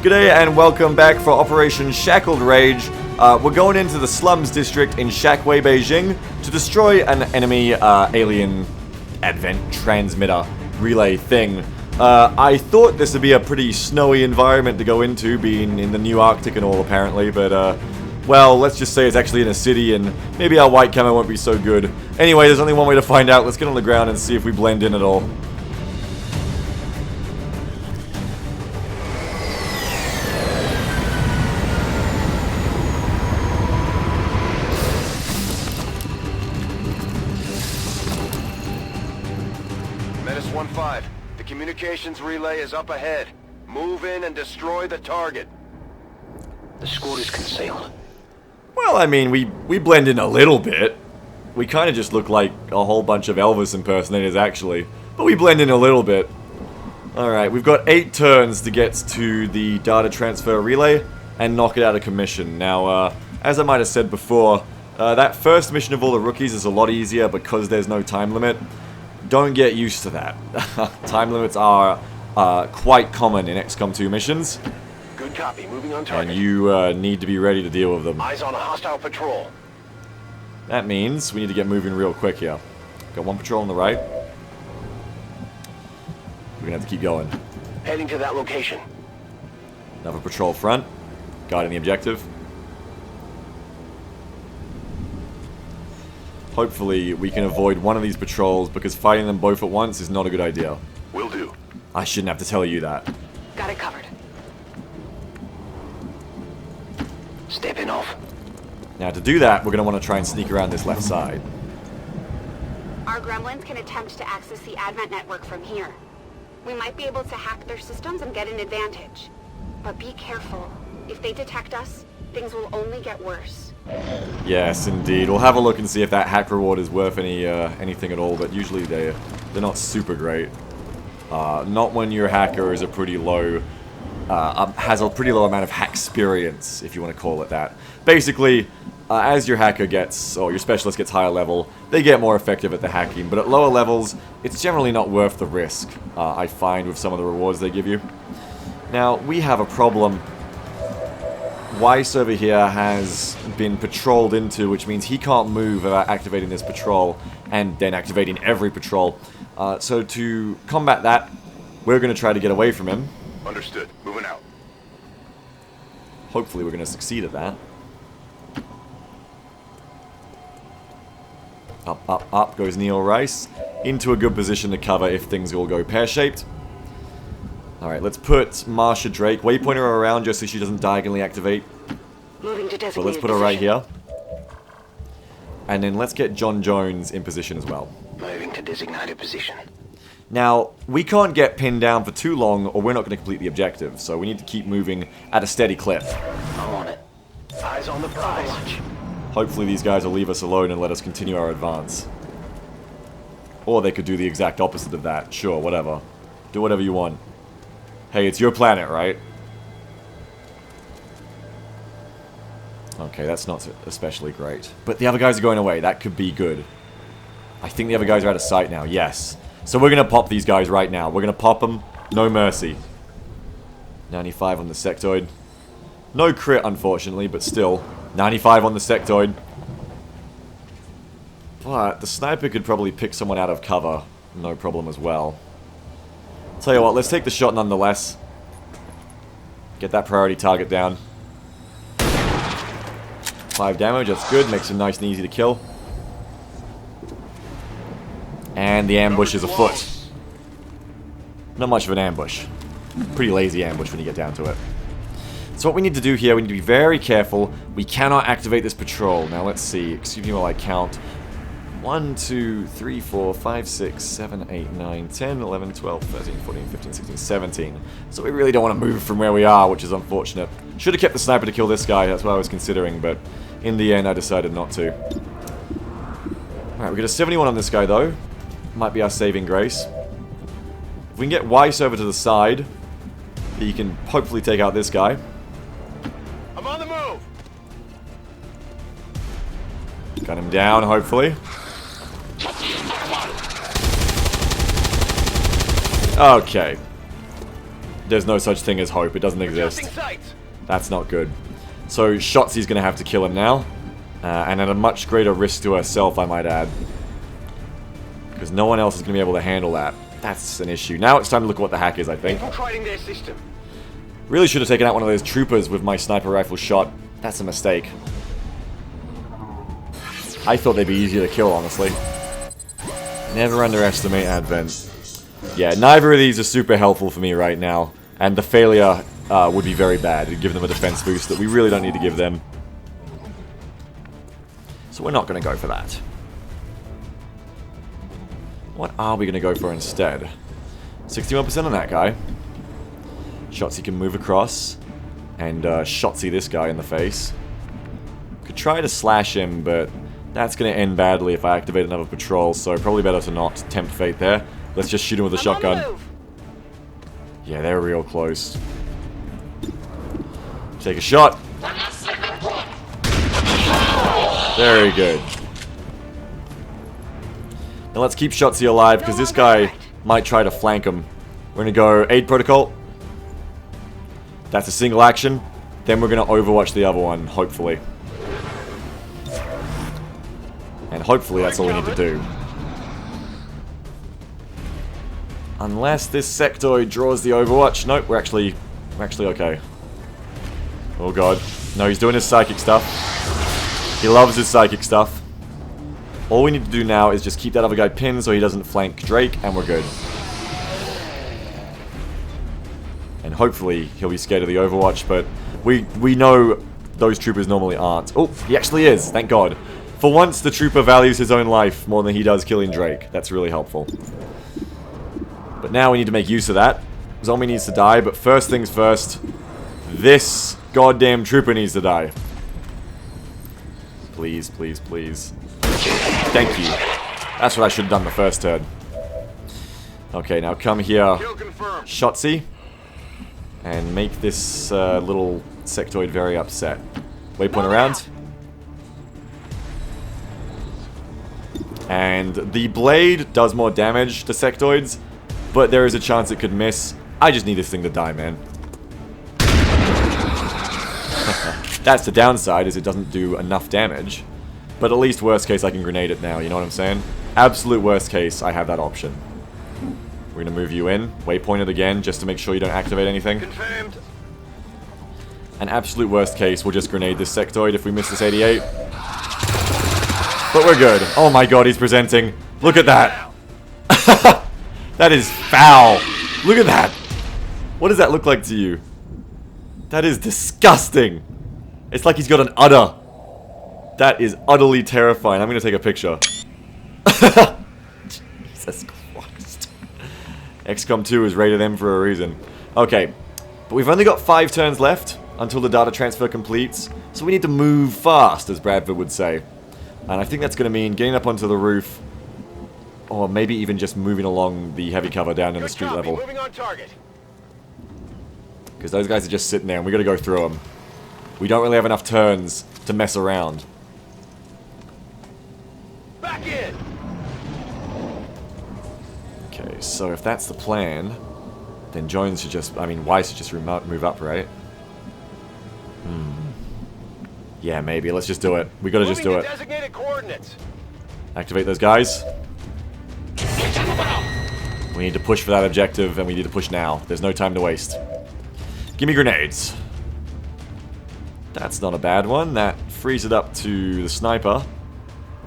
G'day and welcome back for Operation Shackled Rage. We're going into the slums district in Shackway, Beijing to destroy an enemy alien advent transmitter relay thing. I thought this would be a pretty snowy environment to go into, being in the new Arctic and all apparently, but well, let's just say it's actually in a city and maybe our white camo won't be so good. Anyway, there's only one way to find out. Let's get on the ground and see if we blend in at all. The communications relay is up ahead. Move in and destroy the target. The squad is concealed. Well, I mean, we blend in a little bit. We kind of just look like a whole bunch of Elvis impersonators, actually. But we blend in a little bit. Alright, we've got 8 turns to get to the data transfer relay and knock it out of commission. Now, as I might have said before, that first mission of all the rookies is a lot easier because there's no time limit. Don't get used to that. Time limits are quite common in XCOM 2 missions. Good copy, moving on target. And you need to be ready to deal with them. Eyes on a hostile patrol. That means we need to get moving real quick here. Got one patrol on the right. We're gonna have to keep going. Heading to that location. Another patrol front. Guarding the objective. Hopefully we can avoid one of these patrols because fighting them both at once is not a good idea. Will do. I shouldn't have to tell you that. Got it covered. Stepping off. Now to do that, we're going to want to try and sneak around this left side. Our gremlins can attempt to access the Advent network from here. We might be able to hack their systems and get an advantage. But be careful. If they detect us, things will only get worse. Yes, indeed. We'll have a look and see if that hack reward is worth anything at all, but usually they're not super great. Not when your hacker is a pretty low, has a pretty low amount of hack experience, if you want to call it that. Basically, as your hacker gets, or your specialist gets higher level, they get more effective at the hacking, but at lower levels, it's generally not worth the risk, I find, with some of the rewards they give you. Now, we have a problem. Weiss over here has been patrolled into, which means he can't move without activating this patrol, and then activating every patrol. So to combat that, we're going to try to get away from him. Understood. Moving out. Hopefully we're going to succeed at that. Up, up, up goes Neil Rice. Into a good position to cover if things all go pear-shaped. Alright, let's put Marsha Drake, waypointer around just so she doesn't diagonally activate. Moving to designated So let's put her right here. And then let's get John Jones in position as well. Moving to designated position. Now, we can't get pinned down for too long or we're not going to complete the objective, so we need to keep moving at a steady clip. I'm on it. Eyes on the prize. Hopefully these guys will leave us alone and let us continue our advance. Or they could do the exact opposite of that. Sure, whatever. Do whatever you want. Hey, it's your planet, right? Okay, that's not especially great. But the other guys are going away. That could be good. I think the other guys are out of sight now. Yes. So we're going to pop these guys right now. We're going to pop them. No mercy. 95 on the sectoid. No crit, unfortunately, but still. 95 on the sectoid. But the sniper could probably pick someone out of cover. No problem as well. Tell you what, let's take the shot nonetheless. Get that priority target down. 5 damage, that's good. Makes him nice and easy to kill. And the ambush is afoot. Not much of an ambush. Pretty lazy ambush when you get down to it. So what we need to do here, we need to be very careful. We cannot activate this patrol. Now let's see. Excuse me while I count. 1, 2, 3, 4, 5, 6, 7, 8, 9, 10, 11, 12, 13, 14, 15, 16, 17. So we really don't want to move from where we are, which is unfortunate. Should have kept the sniper to kill this guy, that's what I was considering, but in the end I decided not to. Alright, we got a 71 on this guy though. Might be our saving grace. If we can get Weiss over to the side, he can hopefully take out this guy. I'm on the move! Got him down, hopefully. Okay. there's no such thing as hope. It doesn't exist. That's not good. So Shotzi's going to have to kill him now. And at a much greater risk to herself, I might add. Because no one else is going to be able to handle that. That's an issue. Now it's time to look at what the hack is, I think. Infiltrating their system. Really should have taken out one of those troopers with my sniper rifle shot. That's a mistake. I thought they'd be easier to kill, honestly. Never underestimate Advent. Yeah, neither of these are super helpful for me right now. And the failure would be very bad. It'd give them a defense boost that we really don't need to give them. So we're not going to go for that. What are we going to go for instead? 61% on that guy. Shotzi can move across. And Shotzi this guy in the face. Could try to slash him, but that's going to end badly if I activate another patrol. So probably better to not tempt fate there. Let's just shoot him with a shotgun. Yeah, they're real close. Take a shot. Very good. Now let's keep Shotzi alive, because this guy might try to flank him. We're going to go aid protocol. That's a single action. Then we're going to overwatch the other one, hopefully. And hopefully that's all we need to do. Unless this sectoid draws the overwatch. Nope, we're actually okay. Oh god. No, he's doing his psychic stuff. He loves his psychic stuff. All we need to do now is just keep that other guy pinned so he doesn't flank Drake, and we're good. And hopefully he'll be scared of the overwatch, but we know those troopers normally aren't. Oh, he actually is, thank god. For once, the trooper values his own life more than he does killing Drake. That's really helpful. But now we need to make use of that. Zombie needs to die, but first things first, this goddamn trooper needs to die. Please, please, please. Thank you. That's what I should have done the first turn. Okay, now come here, Shotzi, and make this little sectoid very upset. Waypoint around. And the blade does more damage to sectoids, but there is a chance it could miss. I just need this thing to die, man. That's the downside, is it doesn't do enough damage. But at least worst case I can grenade it now, you know what I'm saying? Absolute worst case, I have that option. We're gonna move you in, waypoint it again, just to make sure you don't activate anything. Confirmed. An absolute worst case, we'll just grenade this sectoid if we miss this 88. But we're good. Oh my god, he's presenting. Look at that. That is foul. Look at that. What does that look like to you? That is disgusting. It's like he's got an udder. That is utterly terrifying. I'm going to take a picture. Jesus Christ. XCOM 2 is rated M for a reason. Okay. But we've only got 5 turns left until the data transfer completes. So we need to move fast, as Bradford would say. And I think that's going to mean getting up onto the roof, or maybe even just moving along the heavy cover down in the street level. Moving on target. Because those guys are just sitting there, and we got to go through them. We don't really have enough turns to mess around. Back in. Okay, so if that's the plan, then Jones should just, I mean, Weiss should just move up, right? Yeah, maybe. Let's just do it. We gotta just do it. Designated coordinates. Activate those guys. We need to push for that objective, and we need to push now. There's no time to waste. Give me grenades. That's not a bad one. That frees it up to the sniper,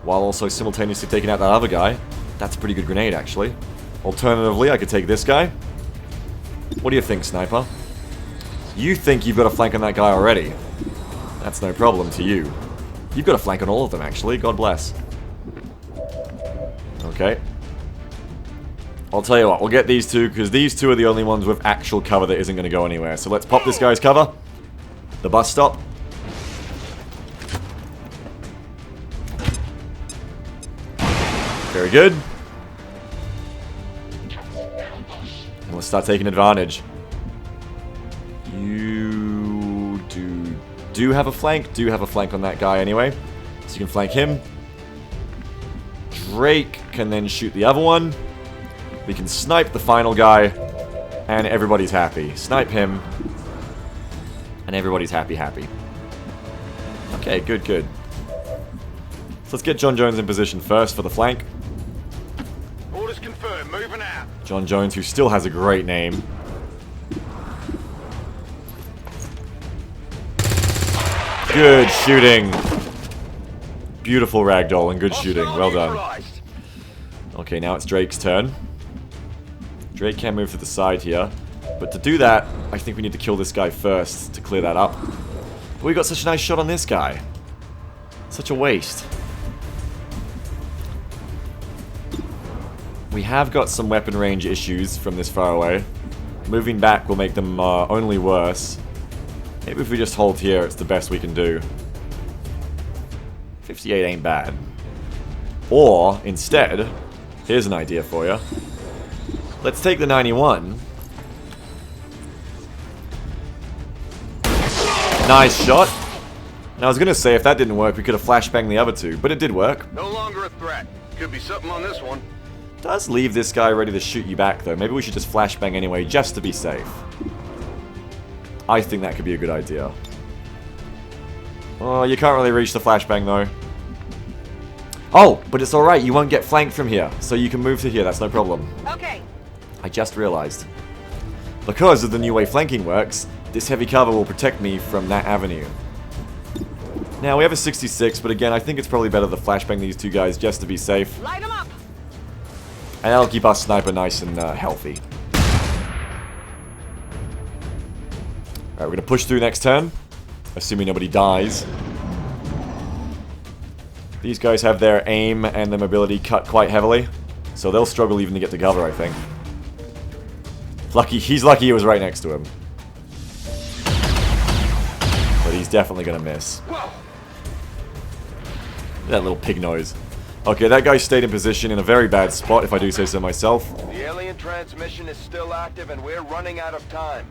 while also simultaneously taking out that other guy. That's a pretty good grenade, actually. Alternatively, I could take this guy. What do you think, sniper? You think you've got a flank on that guy already. That's no problem to you. You've got a flank on all of them, actually. God bless. Okay. I'll tell you what, we'll get these two, because these two are the only ones with actual cover that isn't going to go anywhere. So let's pop this guy's cover. The bus stop. Very good. And let's start taking advantage. You do have a flank. Do have a flank on that guy anyway. So you can flank him. Drake can then shoot the other one. We can snipe the final guy. and everybody's happy. Snipe him, and everybody's happy. Okay, good. So let's get John Jones in position first for the flank. Orders confirmed. Moving out. John Jones, who still has a great name. Good shooting. Beautiful ragdoll and good shooting. Well done. Okay, now it's Drake's turn. Drake can move to the side here. But to do that, I think we need to kill this guy first to clear that up. But we got such a nice shot on this guy. Such a waste. We have got some weapon range issues from this far away. Moving back will make them only worse. Maybe if we just hold here, it's the best we can do. 58 ain't bad. Or, instead, here's an idea for you. Let's take the 91. Nice shot. And I was going to say, if that didn't work, we could have flashbanged the other two. But it did work. No longer a threat. Could be something on this one. Does leave this guy ready to shoot you back, though. Maybe we should just flashbang anyway, just to be safe. I think that could be a good idea. Oh, you can't really reach the flashbang, though. Oh, but it's alright. You won't get flanked from here. So you can move to here. That's no problem. Okay. I just realized. Because of the new way flanking works, this heavy cover will protect me from that avenue. Now, we have a 66, but again, I think it's probably better to flashbang these two guys just to be safe. Light them up. And that'll keep our sniper nice and healthy. Alright, we're going to push through next turn. Assuming nobody dies. These guys have their aim and their mobility cut quite heavily. So they'll struggle even to get to cover, I think. He's lucky he was right next to him. But he's definitely going to miss. That little pig nose. Okay, that guy stayed in position in a very bad spot, if I do say so myself. The alien transmission is still active and we're running out of time.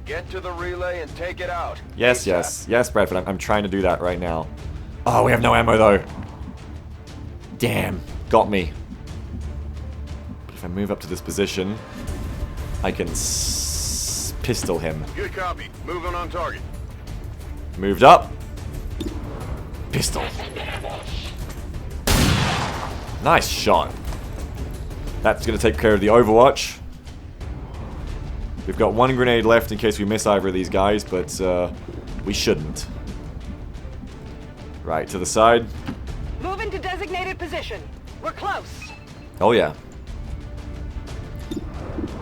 Get to the relay and take it out. Yes, Bradford, I'm trying to do that right now. Oh, we have no ammo, though. Damn, got me. But if I move up to this position, I can pistol him. Good copy. Moving on target. Moved up. Pistol. Nice shot. That's going to take care of the Overwatch. We've got one grenade left in case we miss either of these guys, but we shouldn't. Right, to the side. Move into designated position. We're close. Oh, yeah.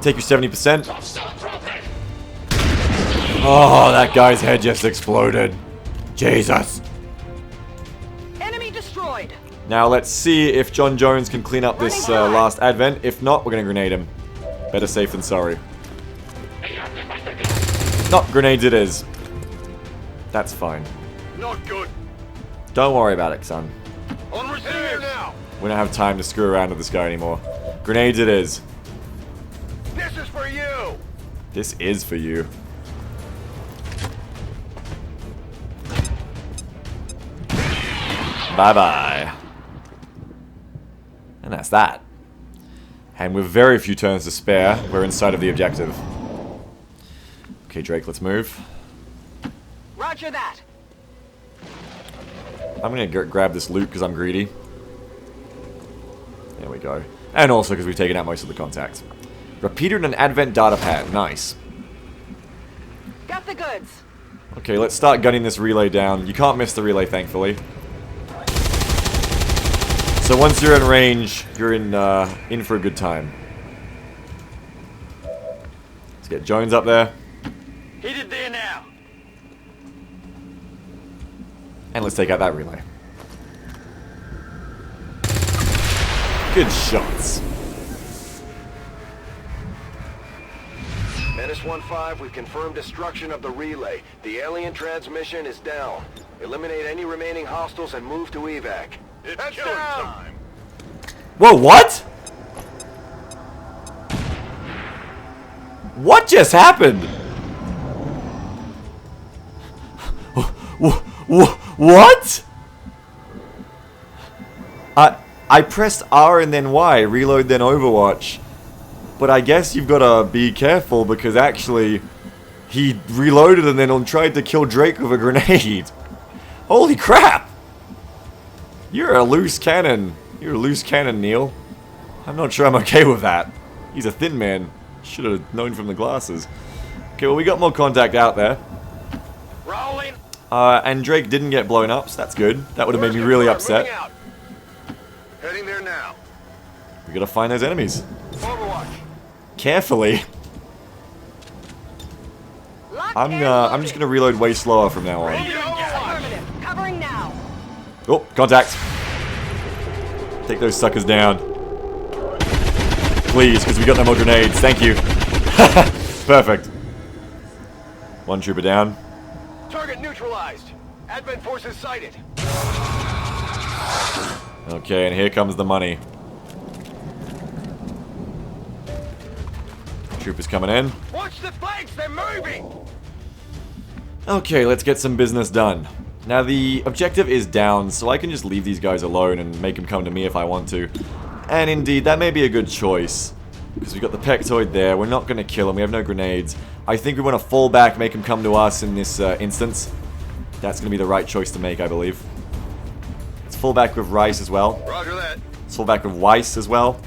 Take your 70%. Oh, that guy's head just exploded. Jesus. Enemy destroyed. Now, let's see if John Jones can clean up this last advent. If not, we're going to grenade him. Better safe than sorry. Not grenades it is. That's fine. Not good. Don't worry about it, son. On receiver now. We don't have time to screw around with this guy anymore. Grenades it is. This is for you. This is for you. Bye-bye. And that's that. And with very few turns to spare, we're inside of the objective. Okay, Drake, let's move. Roger that. I'm going to grab this loot because I'm greedy. There we go. And also because we've taken out most of the contacts. Repeater and an Advent data pad. Nice. Got the goods. Okay, let's start gunning this relay down. You can't miss the relay, thankfully. So once you're in range, you're in for a good time. Let's get Jones up there. Headed there now. And let's take out that relay. Good shots. Menace 1-5, we've confirmed destruction of the relay. The alien transmission is down. Eliminate any remaining hostiles and move to evac. It's killing time. Whoa, what? What just happened? What? I pressed R and then Y, reload then Overwatch. But I guess you've got to be careful because actually he reloaded and then tried to kill Drake with a grenade. Holy crap! You're a loose cannon. You're a loose cannon, Neil. I'm not sure I'm okay with that. He's a thin man. Should have known from the glasses. Okay, well we got more contact out there. Rolling. And Drake didn't get blown up, so that's good. That would have made me really upset. Heading there now. We gotta find those enemies. Overwatch. Carefully. I'm just gonna reload way slower from now on. Affirmative. Covering now. Oh, contact. Take those suckers down. Please, because we got no more grenades. Thank you. Perfect. One trooper down. Target neutralized. Advent forces sighted. Okay, and here comes the money. Troopers coming in. Watch the flanks, they're moving! Okay, let's get some business done. Now the objective is down, so I can just leave these guys alone and make them come to me if I want to. And indeed, that may be a good choice. Because we got the Pectoid there, we're not going to kill him, we have no grenades. I think we want to fall back, make him come to us in this instance. That's going to be the right choice to make, I believe. Let's fall back with Rice as well. Roger that. Let's fall back with Weiss as well.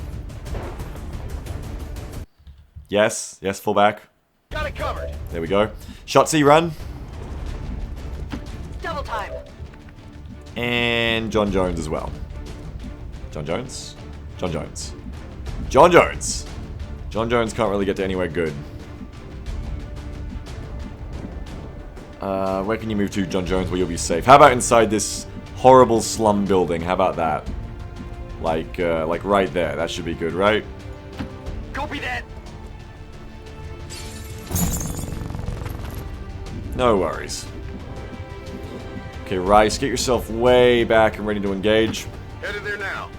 Yes, yes, fall back. Got it covered. There we go. Shotzi, run. Double time. And John Jones as well. John Jones? John Jones. John Jones! John Jones can't really get to anywhere good. Where can you move to, John Jones, where you'll be safe? How about inside this horrible slum building? How about that? Like right there. That should be good, right? Copy that. No worries. Okay, Rice, get yourself way back and ready to engage. Headed there now.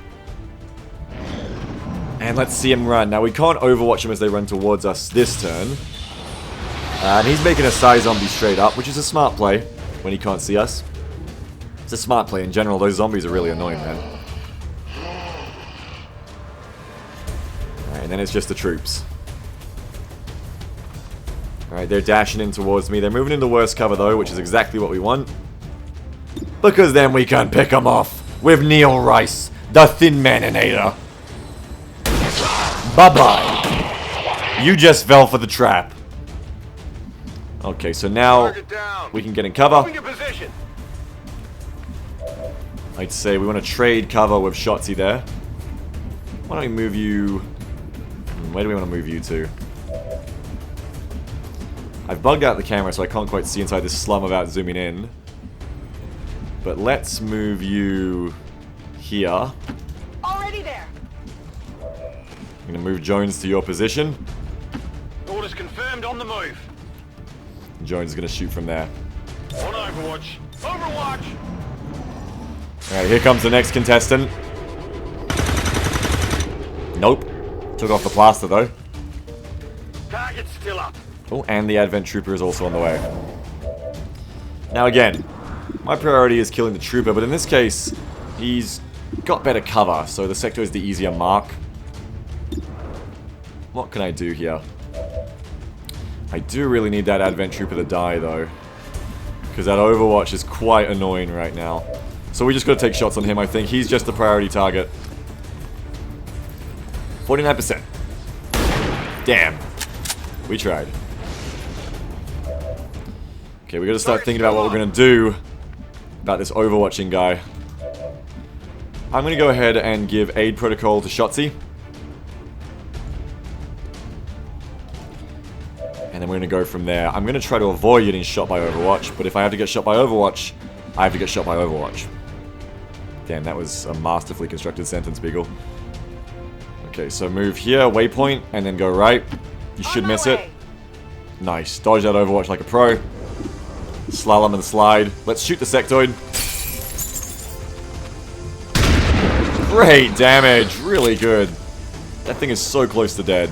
And let's see him run. Now, we can't overwatch him as they run towards us this turn. And he's making a Psy zombie straight up, which is a smart play when he can't see us. It's a smart play in general. Those zombies are really annoying, man. Alright, and then it's just the troops. Alright, they're dashing in towards me. They're moving into worse cover, though, which is exactly what we want. Because then we can pick them off with Neil Rice, the Thin Maninator. Bye-bye. You just fell for the trap. Okay, so now we can get in cover. Moving to position. I'd say we want to trade cover with Shotzi there. Why don't we move you... Where do we want to move you to? I've bugged out the camera, so I can't quite see inside this slum without zooming in. But let's move you here. Already there. I'm going to move Jones to your position. Orders confirmed, on the move. Jones is going to shoot from there. On Overwatch. Overwatch! Alright, here comes the next contestant. Nope. Took off the plaster, though. Target's still up. Oh, and the Advent Trooper is also on the way. Now again, my priority is killing the Trooper, but in this case, he's got better cover, so the sector is the easier mark. What can I do here? I do really need that Advent Trooper to die, though. Because that Overwatch is quite annoying right now. So we just got to take shots on him, I think. He's just the priority target. 49%. Damn. We tried. Okay, we got to start thinking about what we're going to do about this Overwatching guy. I'm going to go ahead and give aid protocol to Shotzi. And then we're going to go from there. I'm going to try to avoid getting shot by Overwatch, but if I have to get shot by Overwatch, I have to get shot by Overwatch. Damn, that was a masterfully constructed sentence, Beagle. Okay, so move here, waypoint, and then go right. You should miss it. Nice. Dodge that Overwatch like a pro. Slalom and slide. Let's shoot the sectoid. Great damage. Really good. That thing is so close to dead.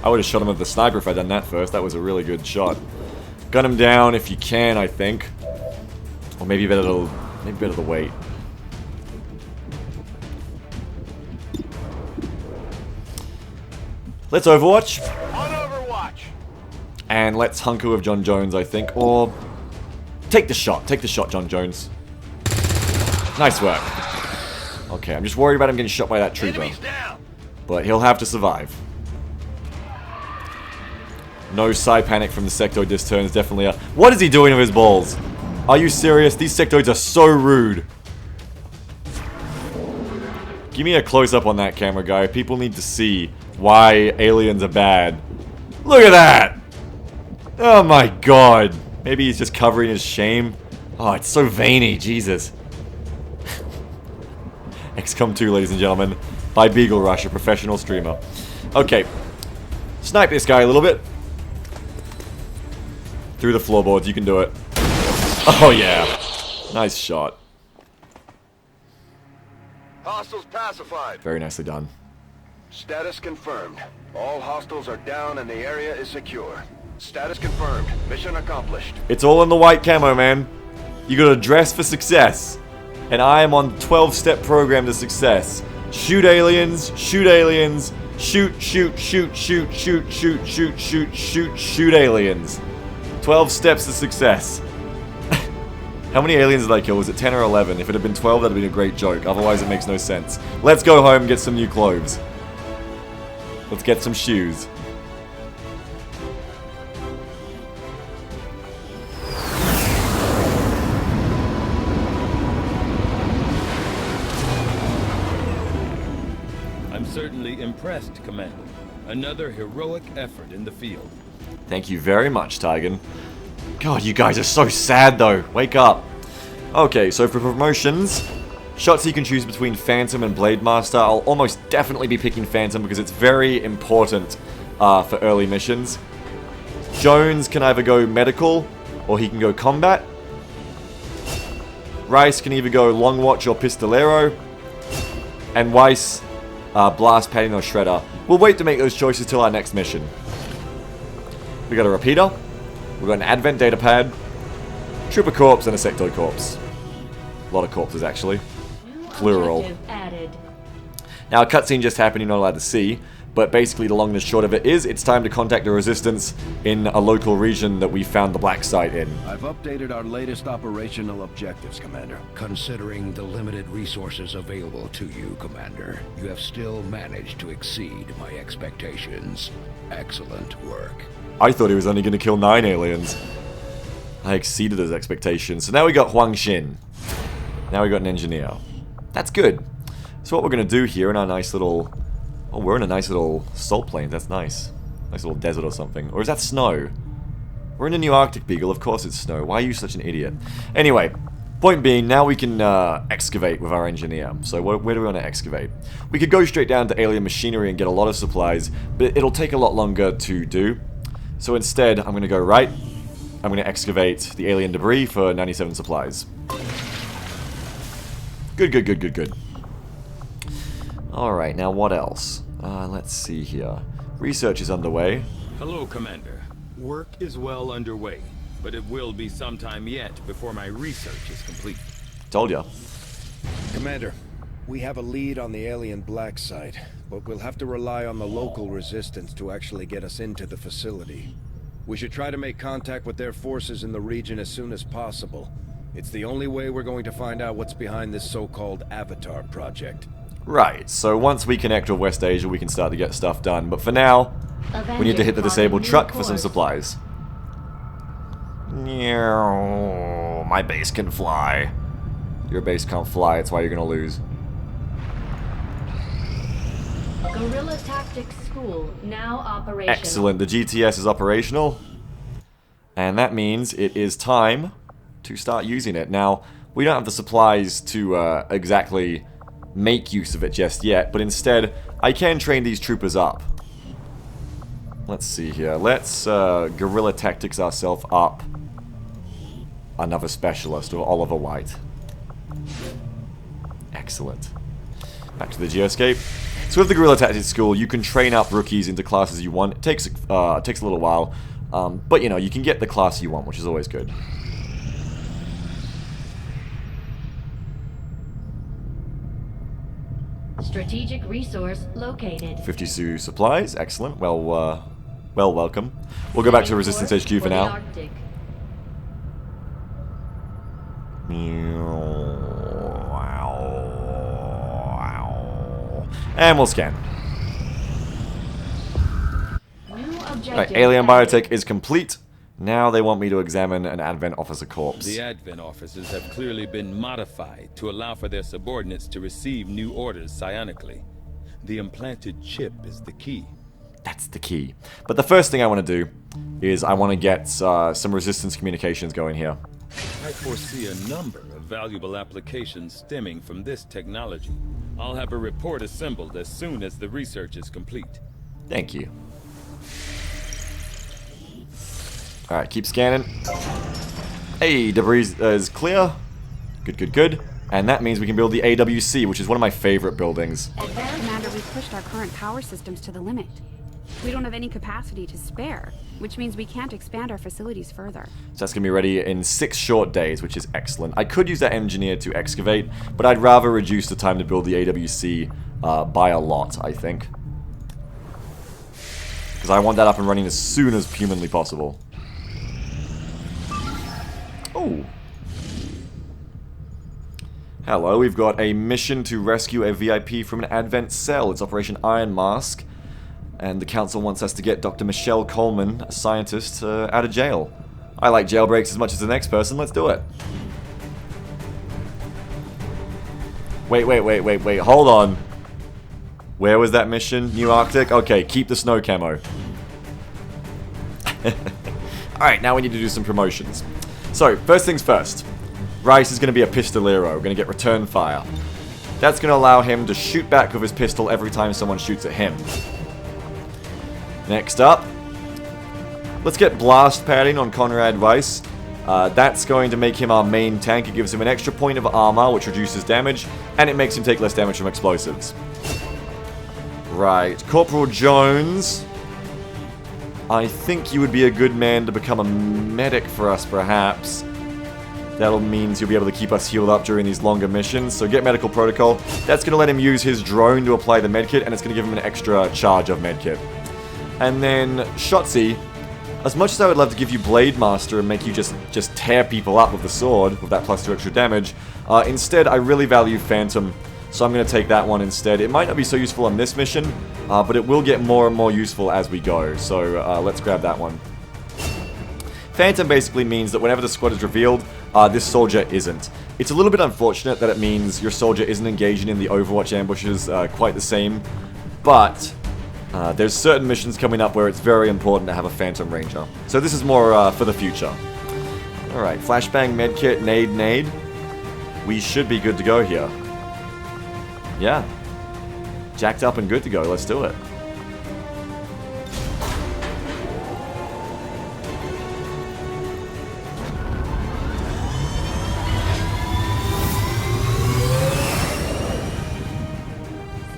I would have shot him with the sniper if I'd done that first. That was a really good shot. Gun him down if you can, I think. Or maybe better to wait. Let's Overwatch. On Overwatch. And let's hunker with John Jones, I think. Or take the shot. Take the shot, John Jones. Nice work. Okay, I'm just worried about him getting shot by that trooper. Enemies down. But he'll have to survive. No psi panic from the sectoid this turn is definitely a... What is he doing with his balls? Are you serious? These sectoids are so rude. Give me a close-up on that camera guy. People need to see why aliens are bad. Look at that! Oh my god. Maybe he's just covering his shame. Oh, it's so veiny. Jesus. XCOM 2, ladies and gentlemen. By Beaglerush, a professional streamer. Okay. Snipe this guy a little bit. Through the floorboards. You can do it. Oh, yeah. Nice shot. Hostiles pacified. Very nicely done. Status confirmed. All hostiles are down and the area is secure. Status confirmed. Mission accomplished. It's all in the white camo, man. You gotta dress for success. And I am on 12-step program to success. Shoot aliens, shoot aliens, shoot, shoot, shoot, shoot, shoot, shoot, shoot, shoot, shoot, shoot aliens. 12 steps to success. How many aliens did I kill? Was it 10 or 11? If it had been 12, that would have been a great joke. Otherwise, it makes no sense. Let's go home and get some new clothes. Let's get some shoes. I'm certainly impressed, Commander. Another heroic effort in the field. Thank you very much, Tigan. God, you guys are so sad, though. Wake up. Okay, so for promotions, shots you can choose between Phantom and Blade Master. I'll almost definitely be picking Phantom because it's very important for early missions. Jones can either go medical or he can go combat. Rice can either go Long Watch or Pistolero. And Weiss, Blast Padding or Shredder. We'll wait to make those choices till our next mission. We got a repeater. We've got an Advent data pad. Trooper corpse and a sectoid corpse. A lot of corpses, actually. Plural. Now, a cutscene just happened you're not allowed to see. But basically, the long and the short of it is, it's time to contact the Resistance in a local region that we found the black site in. I've updated our latest operational objectives, Commander. Considering the limited resources available to you, Commander, you have still managed to exceed my expectations. Excellent work. I thought he was only going to kill 9 aliens. I exceeded his expectations. So now we got Huang Xin. Now we got an engineer. That's good. So what we're going to do here in our nice little... Oh, we're in a nice little salt plain. That's nice. Nice little desert or something. Or is that snow? We're in a new Arctic, Beagle. Of course it's snow. Why are you such an idiot? Anyway, point being, now we can excavate with our engineer. So where do we want to excavate? We could go straight down to alien machinery and get a lot of supplies, but it'll take a lot longer to do. So instead, I'm going to go right. I'm going to excavate the alien debris for 97 supplies. Good, good, good, good, good. Alright, now what else? Let's see here. Research is underway. Hello, Commander. Work is well underway, but it will be some time yet before my research is complete. Told ya. Commander, we have a lead on the alien black site, but we'll have to rely on the local resistance to actually get us into the facility. We should try to make contact with their forces in the region as soon as possible. It's the only way we're going to find out what's behind this so-called Avatar project. Right, so once we connect with West Asia, we can start to get stuff done. But for now, we need to hit the disabled truck for some supplies. My base can fly. Your base can't fly, that's why you're gonna lose. Guerrilla Tactics School now operational. Excellent, the GTS is operational. And that means it is time to start using it. Now, we don't have the supplies to exactly make use of it just yet, but instead, I can train these troopers up. Let's see here. Let's guerrilla tactics ourselves up. Another specialist, or Oliver White. Excellent. Back to the geoscape. So with the guerrilla tactics school, you can train up rookies into classes you want. It takes a little while, but you know, you can get the class you want, which is always good. Strategic resource located. 52 supplies, excellent. Well, welcome. We'll go back to Resistance HQ for now. And we'll scan. Right, alien biotech is complete. Now they want me to examine an Advent officer corpse. The Advent officers have clearly been modified to allow for their subordinates to receive new orders psionically. The implanted chip is the key. That's the key. But the first thing I want to do is I want to get some resistance communications going here. I foresee a number of valuable applications stemming from this technology. I'll have a report assembled as soon as the research is complete. Thank you. Alright, keep scanning. Hey, debris is clear. Good, good, good. And that means we can build the AWC, which is one of my favorite buildings. Commander, we've pushed our current power systems to the limit. We don't have any capacity to spare, which means we can't expand our facilities further. So that's going to be ready in 6 short days, which is excellent. I could use that engineer to excavate, but I'd rather reduce the time to build the AWC by a lot, I think. Because I want that up and running as soon as humanly possible. Oh. Hello, we've got a mission to rescue a VIP from an Advent cell. It's Operation Iron Mask. And the council wants us to get Dr. Michelle Coleman, a scientist, out of jail. I like jailbreaks as much as the next person. Let's do it. Wait. Hold on. Where was that mission? New Arctic? Okay, keep the snow camo. Alright, now we need to do some promotions. So, first things first. Rice is going to be a pistolero. We're going to get return fire. That's going to allow him to shoot back with his pistol every time someone shoots at him. Next up, let's get blast padding on Conrad Rice. That's going to make him our main tank. It gives him an extra point of armor, which reduces damage, and it makes him take less damage from explosives. Right, Corporal Jones. I think you would be a good man to become a medic for us, perhaps. That means you'll be able to keep us healed up during these longer missions. So get medical protocol. That's going to let him use his drone to apply the medkit, and it's going to give him an extra charge of medkit. And then Shotzi, as much as I would love to give you Blade Master and make you just tear people up with the sword with that +2 extra damage, instead I really value Phantom, so I'm going to take that one instead. It might not be so useful on this mission, but it will get more and more useful as we go, so let's grab that one. Phantom basically means that whenever the squad is revealed, this soldier isn't. It's a little bit unfortunate that it means your soldier isn't engaging in the Overwatch ambushes quite the same, but there's certain missions coming up where it's very important to have a Phantom Ranger. So this is more for the future. Alright, flashbang, medkit, nade. We should be good to go here. Yeah. Jacked up and good to go. Let's do it.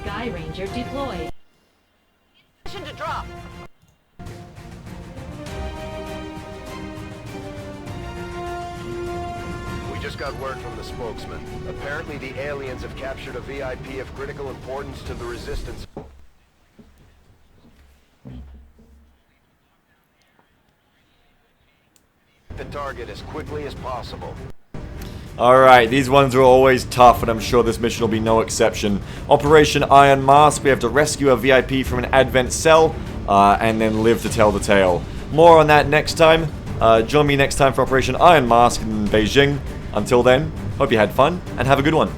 Sky Ranger deployed. Mission to drop. We just got word from the spokesman. Apparently the aliens have captured a VIP of critical importance to the Resistance. The target as quickly as possible. Alright, these ones are always tough, and I'm sure this mission will be no exception. Operation Iron Mask, we have to rescue a VIP from an Advent cell, and then live to tell the tale. More on that next time. Join me next time for Operation Iron Mask in Beijing. Until then, hope you had fun, and have a good one.